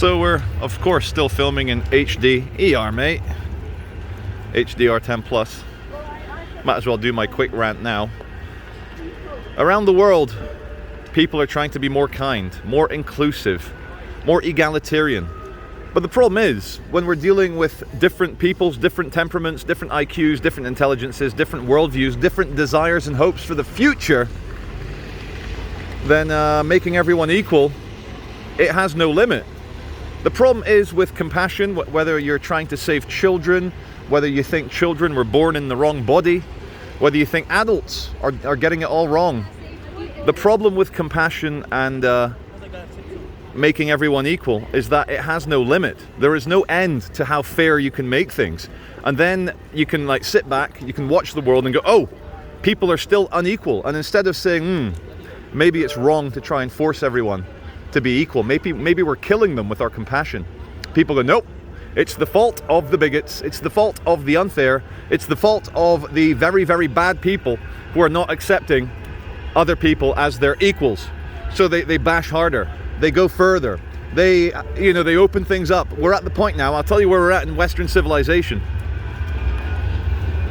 So we're, of course, still filming in HDR, mate. HDR10 plus. Might as well do my quick rant now. Around the world, people are trying to be more kind, more inclusive, more egalitarian. But the problem is, when we're dealing with different peoples, different temperaments, different IQs, different intelligences, different worldviews, different desires and hopes for the future, then making everyone equal, it has no limit. The problem is with compassion, whether you're trying to save children, whether you think children were born in the wrong body, whether you think adults are getting it all wrong. The problem with compassion and making everyone equal is that it has no limit. There is no end to how fair you can make things. And then you can like sit back, you can watch the world and go, oh, people are still unequal. And instead of saying, maybe it's wrong to try and force everyone to be equal, maybe we're killing them with our compassion. People go, nope, it's the fault of the bigots, it's the fault of the unfair, it's the fault of the very, very bad people who are not accepting other people as their equals. So they bash harder, they go further, they open things up. We're at the point now, I'll tell you where we're at in Western civilization,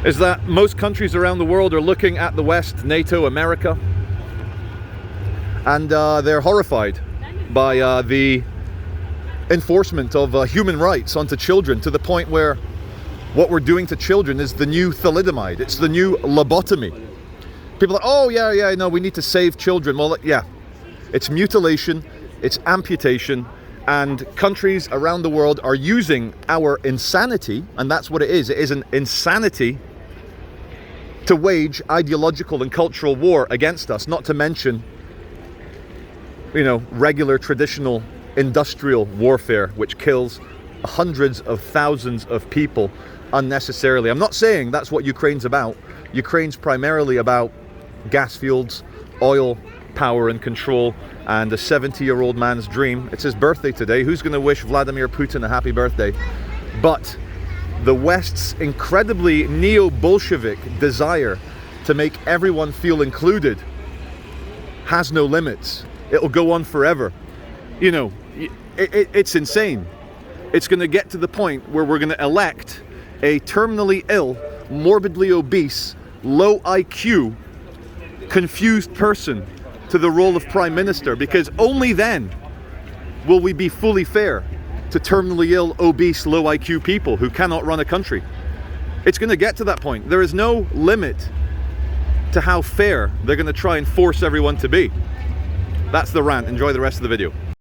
is that most countries around the world are looking at the West, NATO, America, and they're horrified by the enforcement of human rights onto children, to the point where what we're doing to children is the new thalidomide, it's the new lobotomy. People are, oh yeah, no, we need to save children. Well, yeah, it's mutilation, it's amputation, and countries around the world are using our insanity, and that's what it is an insanity, to wage ideological and cultural war against us, not to mention regular traditional industrial warfare, which kills hundreds of thousands of people unnecessarily. I'm not saying that's what Ukraine's about. Ukraine's primarily about gas fields, oil, power and control, and a 70-year-old man's dream. It's his birthday today. Who's going to wish Vladimir Putin a happy birthday? But the West's incredibly neo-Bolshevik desire to make everyone feel included has no limits. It'll go on forever. It's insane. It's going to get to the point where we're going to elect a terminally ill, morbidly obese, low IQ, confused person to the role of prime minister, because only then will we be fully fair to terminally ill, obese, low IQ people who cannot run a country. It's going to get to that point. There is no limit to how fair they're going to try and force everyone to be. That's the rant. Enjoy the rest of the video.